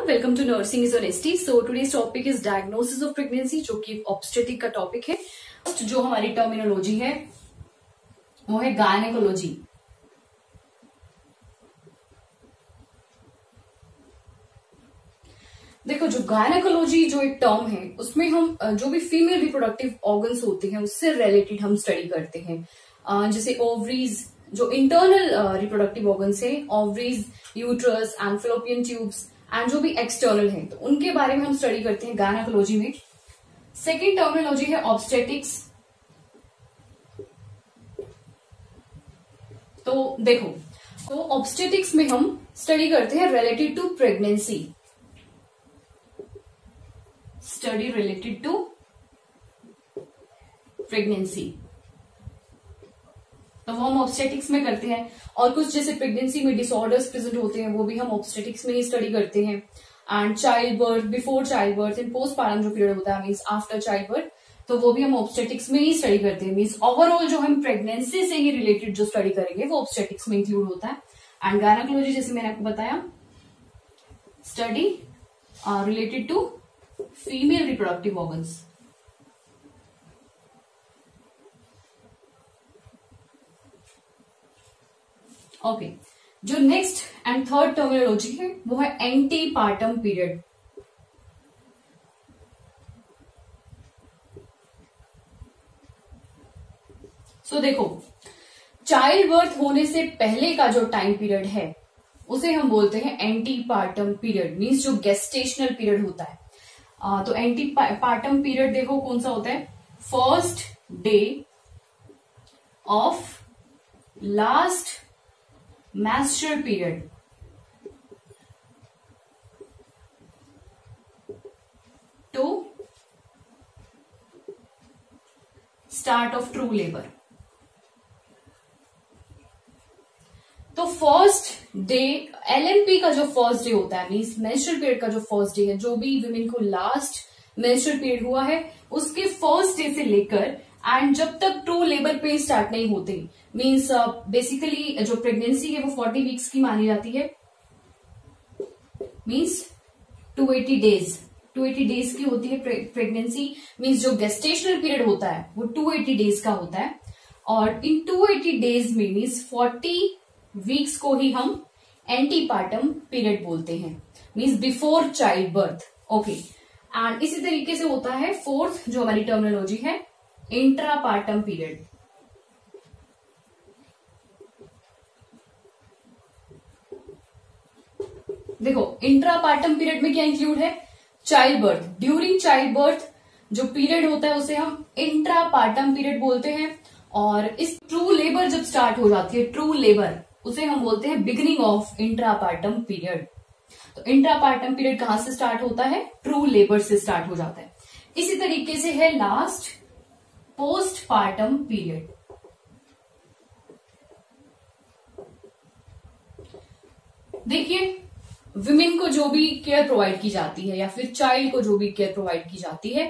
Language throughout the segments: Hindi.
everyone, welcome to Nursing is on ST. So today's topic is diagnosis of pregnancy, जो कि ऑब्स्टेटिक का टॉपिक है. जो हमारी टर्मिनोलॉजी है वो है गायनेकोलॉजी. देखो, जो गायनेकोलॉजी जो एक टर्म है उसमें हम जो भी फीमेल रिप्रोडक्टिव ऑर्गन्स होते हैं उससे रिलेटेड हम स्टडी करते हैं. जैसे ओवरीज, जो इंटरनल रिप्रोडक्टिव ऑर्गन्स है, ovaries, uterus and fallopian tubes, and जो भी एक्सटर्नल है तो उनके बारे में हम स्टडी करते हैं गायनेकोलॉजी में. सेकेंड टर्मिनोलॉजी है ऑब्स्टेटिक्स. तो देखो, तो ऑब्स्टेटिक्स में हम स्टडी करते हैं related to pregnancy. Study related to pregnancy, तो वो हम ऑब्स्टेटिक्स में करते हैं. और कुछ जैसे प्रेगनेंसी में डिसऑर्डर्स प्रेजेंट होते हैं वो भी हम ऑब्स्टेटिक्स में ही स्टडी करते हैं. And child birth, before child birth and postpartum जो पीरियड होता है मीन्स आफ्टर चाइल्ड बर्थ, तो वो भी हम ऑब्स्टेटिक्स में ही स्टडी करते हैं. मीन्स ओवरऑल जो हम प्रेगनेंसी से ही रिलेटेड जो स्टडी करेंगे वो ऑब्स्टेटिक्स में इंक्लूड होता है. एंड गायनेकोलॉजी, जैसे मैंने आपको बताया, study related to female reproductive organs. Okay, जो नेक्स्ट एंड थर्ड टर्मिनोलॉजी है वो है एंटीपार्टम पीरियड. सो देखो, चाइल्ड बर्थ होने से पहले का जो टाइम पीरियड है उसे हम बोलते हैं एंटीपार्टम पीरियड. मीन्स जो गेस्टेशनल पीरियड होता है. तो एंटीपार्टम पीरियड देखो कौन सा होता है. First day of last menstrual period to start of true labor. तो फर्स्ट डे, एलएमपी का जो फर्स्ट डे होता है मीन्स मेंस्ट्रुअल पीरियड का जो फर्स्ट डे है, जो भी वुमेन को लास्ट मेंस्ट्रुअल पीरियड हुआ है उसके फर्स्ट डे से लेकर एंड जब तक ट्रू लेबर पेन स्टार्ट नहीं होते, मीन्स बेसिकली जो प्रेगनेंसी है वो 40 वीक्स की मानी जाती है. मीन्स 280 डेज की होती है प्रेगनेंसी. मीन्स जो गेस्टेशनल पीरियड होता है वो 280 डेज का होता है. और इन 280 डेज में मीन्स 40 वीक्स को ही हम एंटीपार्टम पीरियड बोलते हैं. Means before child birth. Okay, and इसी तरीके से होता है फोर्थ जो हमारी टर्मिनोलॉजी है, इंट्रापार्टम पीरियड. देखो, इंट्रापार्टम पीरियड में क्या इंक्लूड है, child birth. During child birth जो पीरियड होता है उसे हम इंट्रापार्टम पीरियड बोलते हैं. और इस ट्रू लेबर जब स्टार्ट हो जाती है, ट्रू लेबर, उसे हम बोलते हैं बिगिनिंग ऑफ इंट्रापार्टम पीरियड. तो इंट्रापार्टम पीरियड कहां से स्टार्ट होता है, ट्रू लेबर से स्टार्ट हो जाता है. इसी तरीके से है लास्ट पोस्टपार्टम पीरियड. देखिए, विमेन को जो भी केयर प्रोवाइड की जाती है या फिर चाइल्ड को जो भी केयर प्रोवाइड की जाती है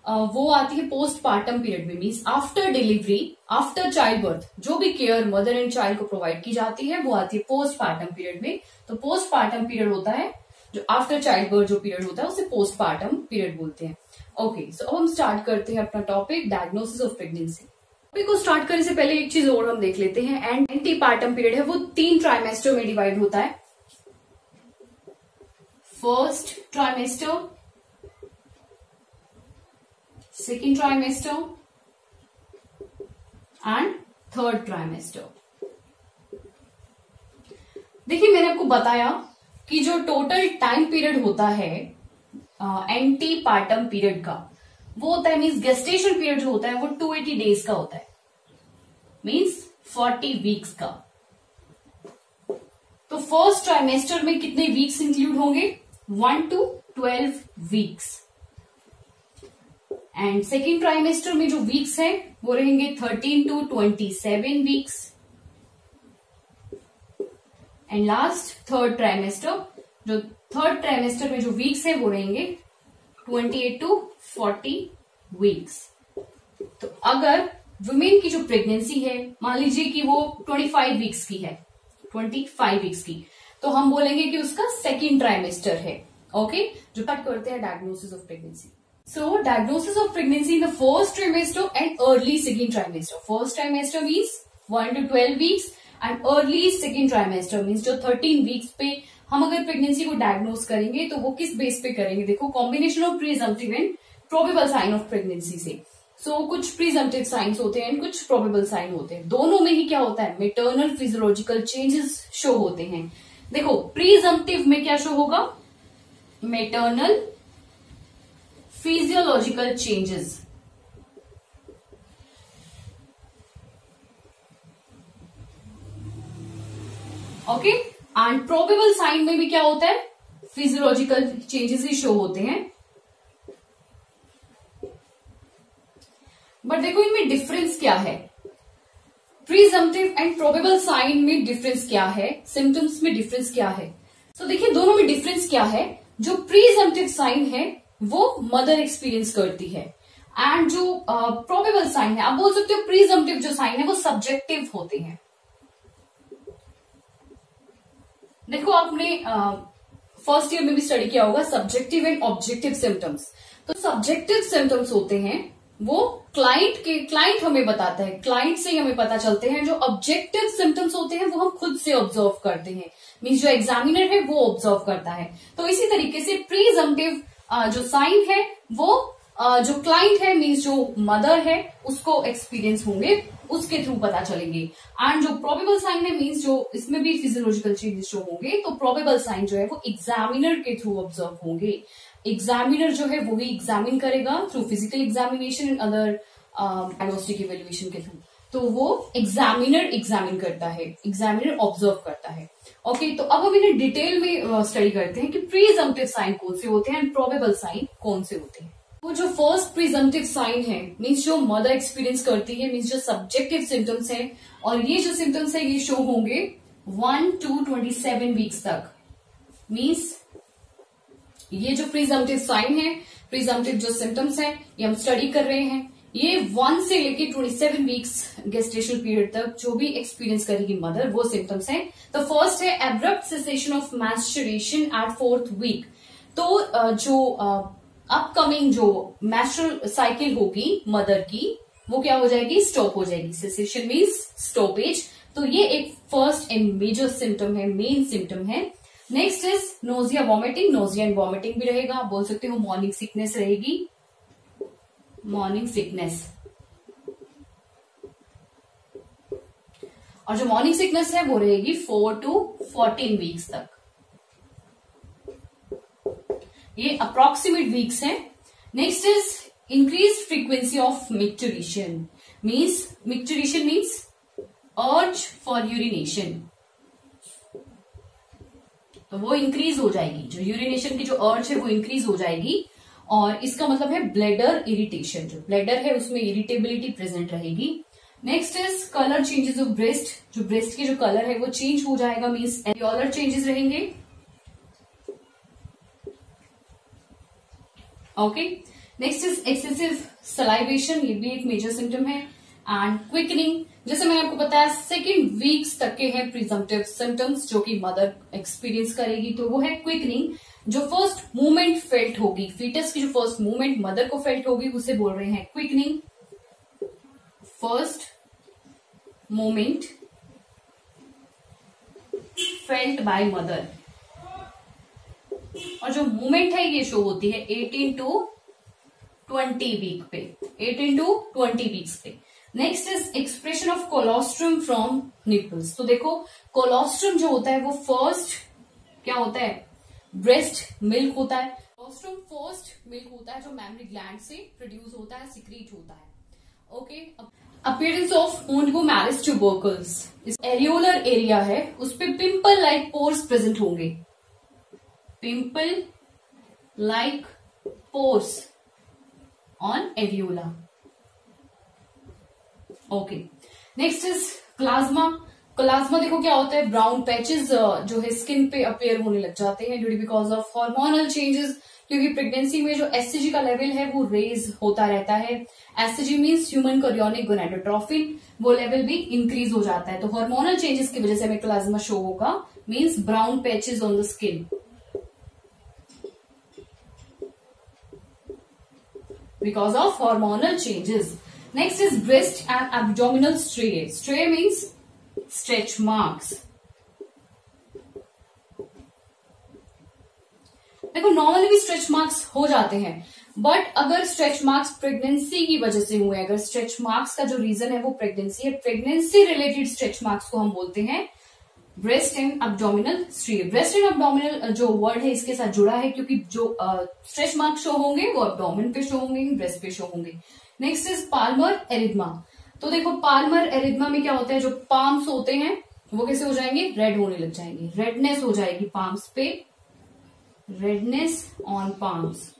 वो आती है पोस्टपार्टम पीरियड में. Means after delivery, after child birth जो भी केयर मदर एंड चाइल्ड को प्रोवाइड की जाती है वो आती है पोस्टपार्टम पीरियड में. तो पोस्टपार्टम पीरियड होता है जो आफ्टर चाइल्ड बर्थ जो पीरियड होता है उसे पोस्टपार्टम पीरियड बोलते हैं. ओके, सो अब हम स्टार्ट करते हैं अपना topic, diagnosis of pregnancy. Topic को स्टार्ट करने से पहले एक चीज और हम देख लेते हैं. एंटीपार्टम पीरियड है वो 3 ट्राइमेस्टर में डिवाइड होता है. First trimester, second trimester and third trimester. देखिए, मैंने आपको बताया कि जो टोटल टाइम पीरियड होता है एंटीपार्टम पीरियड का वो होता है, मीन्स गेस्टेशन पीरियड जो होता है वो 280 डेज का होता है. मीन्स 40 वीक्स का. तो फर्स्ट ट्राइमेस्टर में कितने वीक्स इंक्लूड होंगे, 1 to 12 weeks. And second trimester में जो वीक्स है वो रहेंगे 13 to 27 weeks. And last third trimester, जो थर्ड ट्राइमेस्टर में जो वीक्स है वो रहेंगे 28 to 40 वीक्स. तो अगर वुमेन की जो प्रेगनेंसी है, मान लीजिए कि वो 25 वीक्स की है, 25 वीक्स की, तो हम बोलेंगे कि उसका सेकेंड ट्राइमेस्टर है. ओके, जो कट करते हैं diagnosis of pregnancy. So diagnosis of pregnancy in the first trimester and early second trimester. First trimester means 1 to 12 weeks and early second trimester means जो 13 वीक्स पे हम अगर प्रेगनेंसी को डायग्नोस करेंगे तो वो किस बेस पे करेंगे. देखो, combination of presumptive and probable sign of pregnancy से. सो कुछ प्रीजम्पटिव साइंस होते हैं, कुछ प्रोबेबल साइन होते हैं. दोनों में ही क्या होता है, मेटर्नल फिजियोलॉजिकल चेंजेस शो होते हैं. देखो, प्रीजम्पटिव में क्या शो होगा, maternal physiological changes. Okay, and probable sign में भी क्या होता है, फिजियोलॉजिकल चेंजेस ही शो होते हैं. बट देखो, इनमें डिफरेंस क्या है, प्रीजम्पटिव एंड प्रोबेबल साइन में डिफरेंस क्या है, सिम्टम्स में डिफरेंस क्या है. तो देखिए, दोनों में डिफरेंस क्या है. जो प्रीजम्पटिव साइन है वो मदर एक्सपीरियंस करती है, एंड जो प्रोबेबल साइन है, आप बोल सकते हो प्रीजम्पटिव जो साइन है वो सब्जेक्टिव होते हैं. देखो, आपने फर्स्ट ईयर में भी स्टडी किया होगा सब्जेक्टिव एंड ऑब्जेक्टिव सिम्टम्स. तो सब्जेक्टिव सिम्टम्स होते हैं वो क्लाइंट हमें बताता है, क्लाइंट से ही हमें पता चलते हैं. जो ऑब्जेक्टिव सिम्टम्स होते हैं वो हम खुद से ऑब्जर्व करते हैं, मीन्स जो एग्जामिनर है वो ऑब्जर्व करता है. तो इसी तरीके से प्रीजम्पटिव जो साइन है वो जो क्लाइंट है मीन्स जो मदर है उसको एक्सपीरियंस होंगे, उसके थ्रू पता चलेंगे. एंड जो प्रोबेबल साइन है मीन्स जो इसमें भी फिजियोलॉजिकल चेंजेस शो होंगे, तो प्रोबेबल साइन जो है वो एग्जामिनर के थ्रू ऑब्जर्व होंगे. एग्जामिनर जो है वो भी एग्जामिन करेगा through physical examination and other diagnostic evaluation के थ्रू. तो वो एग्जामिनर एग्जामिन करता है, एग्जामिनर ऑब्जर्व करता है. ओके, तो अब हम इन्हें डिटेल में स्टडी करते हैं कि प्रीजम्पटिव साइन कौन से होते हैं एंड प्रोबेबल साइन कौन से होते हैं. तो जो फर्स्ट प्रीजम्पटिव साइन है मीन्स जो मदर एक्सपीरियंस करती है, मीन्स जो सब्जेक्टिव सिम्टम्स है, और ये जो सिम्टम्स है ये शो होंगे 1 to 27 वीक्स तक. मीन्स ये जो प्रीजम्पटिव साइन है, प्रीजम्पटिव जो सिम्टम्स है, ये हम स्टडी कर रहे हैं. ये 1 से लेके 27 वीक्स गेस्टेशनल पीरियड तक जो भी एक्सपीरियंस करेगी मदर, वो सिम्टम्स हैं. तो फर्स्ट है abrupt cessation of menstruation at 4th week. तो जो अपकमिंग जो मैस्ट्रुअल साइकिल होगी मदर की, वो क्या हो जाएगी, स्टॉप हो जाएगी. Cessation means stoppage. तो ये एक फर्स्ट एंड मेजर सिम्टम है, मेन सिम्टम है. Next is nausea vomiting. Nausea and vomiting भी रहेगा, आप बोल सकते हो मॉर्निंग सिकनेस रहेगी, मॉर्निंग सिकनेस. और जो मॉर्निंग सिकनेस है वो रहेगी 4 to 14 वीक्स तक. ये अप्रोक्सीमेट वीक्स है. Next is increase frequency of micturition. Micturition means urge for urination. तो वो इंक्रीज हो जाएगी, जो यूरिनेशन की जो अर्ज है वो इंक्रीज हो जाएगी. और इसका मतलब है ब्लैडर इरिटेशन. जो ब्लैडर है उसमें इरिटेबिलिटी प्रेजेंट रहेगी. Next is colour changes of breast. जो ब्रेस्ट की जो कलर है वो चेंज हो जाएगा, मीन्स एरियोलर चेंजेस रहेंगे. Okay, next is excessive salivation. ये भी एक मेजर सिम्टम है. एंड क्विकनिंग, जैसे मैंने आपको बताया 2nd वीक्स तक के हैं प्रीजम्पटिव सिम्टम्स जो कि मदर एक्सपीरियंस करेगी. तो वो है क्विकनिंग. जो फर्स्ट मूवमेंट फेल्ट होगी, फीटस की जो फर्स्ट मूवमेंट मदर को फेल्ट होगी, उसे बोल रहे हैं quickening. First movement felt by mother. और जो मूवमेंट है ये शो होती है 18 to 20 वीक पे, 18 to 20 वीक्स पे. Next is expression of colostrum from nipples. तो देखो, कोलोस्ट्रम जो होता है वो फर्स्ट क्या होता है, ब्रेस्ट मिल्क होता है. कोलोस्ट्रम फर्स्ट मिल्क होता है जो मैमरी ग्लैंड से प्रोड्यूस होता है, सिक्रीट होता है. Okay, appearance of Montgomery's tubercles. इस एरियोलर एरिया है उस पे पिंपल लाइक पोर्स प्रेजेंट होंगे. Pimple like pores on areola. Okay, next is chloasma. Chloasma देखो क्या होता है, ब्राउन पैचेस जो है स्किन पे अपेयर होने लग जाते हैं due because of hormonal changes. क्योंकि प्रेगनेंसी में जो एससीजी का लेवल है वो रेज होता रहता है. SCG means human chorionic gonadotrophin, वो लेवल भी इंक्रीज हो जाता है. तो हार्मोनल चेंजेस की वजह से हमें क्लाज्मा शो होगा, means brown patches on the skin. because of hormonal changes. Next is breast and abdominal striae. Striae means stretch marks. देखो नॉर्मली भी स्ट्रेच मार्क्स हो जाते हैं, बट अगर स्ट्रेच मार्क्स प्रेगनेंसी की वजह से हुए, अगर स्ट्रेच मार्क्स का जो रीजन है वो प्रेगनेंसी है, प्रेगनेंसी रिलेटेड स्ट्रेच मार्क्स को हम बोलते हैं breast and abdominal striae. Breast and abdominal जो वर्ड है इसके साथ जुड़ा है क्योंकि जो स्ट्रेच मार्क शो होंगे वो अब्डोमिन पे शो होंगे, ब्रेस्ट पे शो होंगे. Next is Palmer erythema. तो देखो पाल्मर एरिथमा में क्या होता है, जो पाम्स होते हैं वो कैसे हो जाएंगे, रेड होने लग जाएंगे, रेडनेस हो जाएगी पाम्स पे, रेडनेस ऑन पाम्स.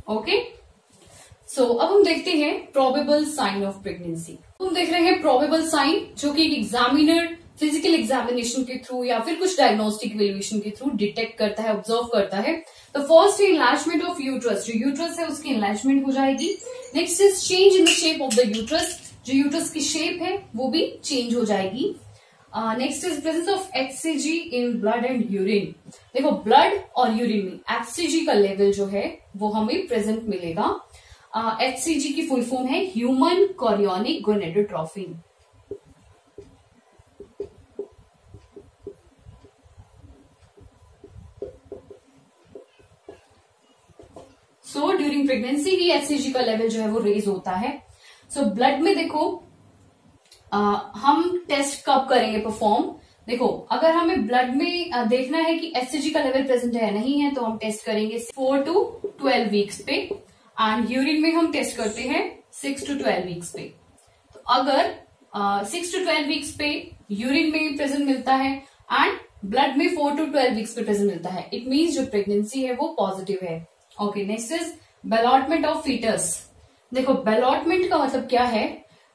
ओके, सो अब हम देखते हैं प्रोबेबल साइन ऑफ प्रेगनेंसी. हम देख रहे हैं प्रोबेबल साइन जो कि एग्जामिनर फिजिकल एग्जामिनेशन के थ्रू या फिर कुछ डायग्नोस्टिक इवैल्यूएशन के थ्रू डिटेक्ट करता है, ऑब्जर्व करता है. तो फर्स्ट इनलैर्जमेंट ऑफ यूट्रस, जो यूट्रस है उसकी इनलैर्जमेंट हो जाएगी. Next is change in the shape of the uterus, जो यूट्रस की शेप है वो भी चेंज हो जाएगी. Next is presence of HCG in blood and urine. देखो ब्लड और यूरिन में एचसीजी का लेवल जो है वो हमें प्रेजेंट मिलेगा. एचसीजी की फुल फॉर्म है human chorionic gonadotropin. So during pregnancy ही एचसीजी का लेवल जो है वो रेज होता है. सो ब्लड में देखो हम टेस्ट कब करेंगे परफॉर्म. देखो अगर हमें ब्लड में देखना है कि एचसीजी का लेवल प्रेजेंट है या नहीं है तो हम टेस्ट करेंगे 4 to 12 वीक्स पे, एंड यूरिन में हम टेस्ट करते हैं 6 to 12 वीक्स पे. तो अगर 6 to 12 वीक्स पे यूरिन में प्रेजेंट मिलता है एंड ब्लड में 4 to 12 वीक्स पे प्रेजेंट मिलता है, इट मीन्स जो प्रेगनेंसी है वो पॉजिटिव है. Okay, next is ballottement of foetus. देखो बेलॉटमेंट का मतलब क्या है,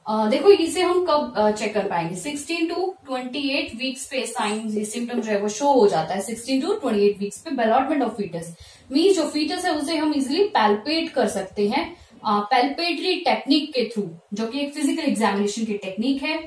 देखो इसे हम कब चेक कर पाएंगे, 16 to 28 वीक्स पे साइन सिम्टम जो है वो शो हो जाता है. 16 to 28 वीक्स पे बेलॉटमेंट ऑफ फीटस मीन्स जो फीटस है उसे हम इजिली पैल्पेट कर सकते हैं पैल्पेटरी टेक्निक के थ्रू, जो कि एक फिजिकल एग्जामिनेशन की टेक्निक है.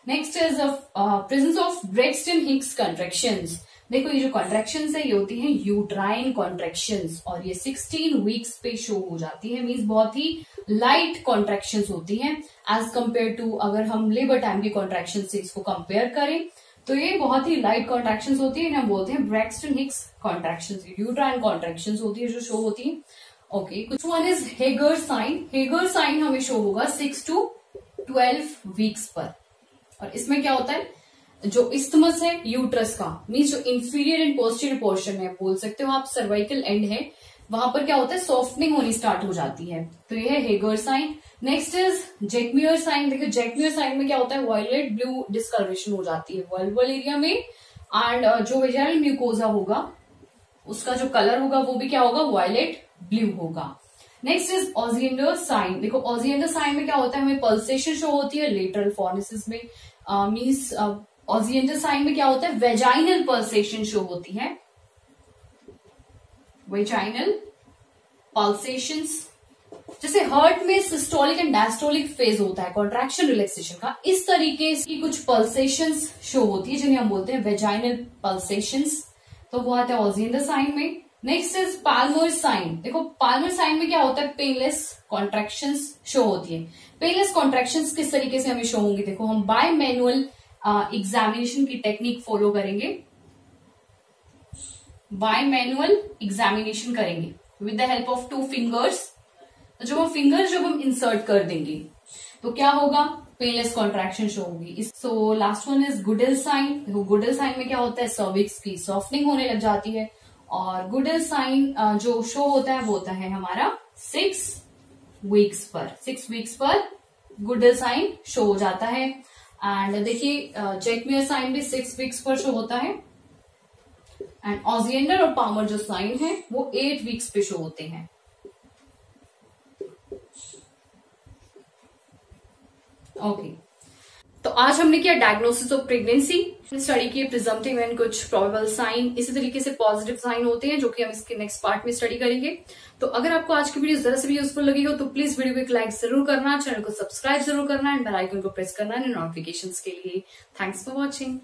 Next is presence of Braxton Hicks contractions. देखो ये जो कॉन्ट्रैक्शंस है ये होती हैं यूट्राइन कॉन्ट्रैक्शंस और ये 16 वीक्स पे शो हो जाती है. मीन्स बहुत ही लाइट कॉन्ट्रैक्शंस होती हैं एज कम्पेयर टू अगर हम लेबर टाइम की कॉन्ट्रैक्शन से इसको कंपेयर करें तो ये बहुत ही लाइट कॉन्ट्रैक्शंस होती है. हम बोलते हैं Braxton Hicks contractions, uterine contractions होती है जो शो होती है. ओके, कुछ one is Hegar sign. Hegar sign हमें शो होगा 6 to 12 वीक्स पर, और इसमें क्या होता है, जो इस्थमस है यूट्रस का, मीन्स जो इंफीरियर एंड पोस्टीरियर पोर्शन है, बोल सकते हो आप सर्वाइकल एंड है, वहां पर क्या होता है सॉफ्टनिंग होनी स्टार्ट हो जाती है. तो ये है Hegar sign. Next is Jacquemier sign. देखिए जैकम्यूर साइन में क्या होता है, वायलेट ब्लू डिस्कलरेशन हो जाती है वल्वल एरिया में, एंड जो वेजाइनल म्यूकोजा होगा उसका जो कलर होगा वो भी क्या होगा, वायलेट ब्लू होगा. Next is Osiander sign. देखो ऑजिएंडर साइन में क्या होता है, हमें पल्सेशन शो होती है लेटरल फॉर्निसिस में. मीन्स ऑजिएंडर साइन में क्या होता है, वेजाइनल पल्सेशन शो होती है, वेजाइनल पल्सेशंस. जैसे हार्ट में सिस्टोलिक एंड डायस्टोलिक फेज होता है कॉन्ट्रैक्शन रिलैक्सेशन का, इस तरीके की कुछ पल्सेशंस शो होती है जिन्हें हम बोलते हैं वेजाइनल पल्सेशंस. तो वो आता है ऑजिएंडर साइन में. Next is Palmer sign. देखो पाल्मर साइन में क्या होता है, पेनलेस कॉन्ट्रैक्शंस शो होती है. पेनलेस कॉन्ट्रैक्शंस किस तरीके से हमें शो होंगी, देखो हम बाय मैनुअल एग्जामिनेशन की टेक्निक फॉलो करेंगे, बाय मैनुअल एग्जामिनेशन करेंगे with the help of 2 fingers. जब हम फिंगर जब हम इंसर्ट कर देंगे तो क्या होगा, पेनलेस कॉन्ट्रैक्शन शो होगी. So last one is Goodell sign. देखो गुडेल साइन में क्या होता है, सर्विक्स की सॉफ्टनिंग होने लग जाती है, और गुडेल साइन जो शो होता है वो होता है हमारा 6 वीक्स पर. 6 वीक्स पर गुडेल साइन शो हो जाता है. एंड देखिए जैकम्यूर साइन भी 6 वीक्स पर शो होता है, एंड ऑजिएंडर और पाल्मर जो साइन है वो 8 वीक्स पे शो होते हैं. ओके, तो आज हमने किया डायग्नोसिस ऑफ प्रेगनेंसी, स्टडी किए प्रिजम्पटिव एंड कुछ प्रोबेबल साइन. इसी तरीके से पॉजिटिव साइन होते हैं जो कि हम इसके नेक्स्ट पार्ट में स्टडी करेंगे. तो अगर आपको आज की वीडियो जरा से भी यूजफुल लगी हो तो प्लीज वीडियो को एक लाइक जरूर करना, चैनल को सब्सक्राइब जरूर करना एंड बेल आइकन को प्रेस करना नोटिफिकेशंस के लिए. Thanks for watching.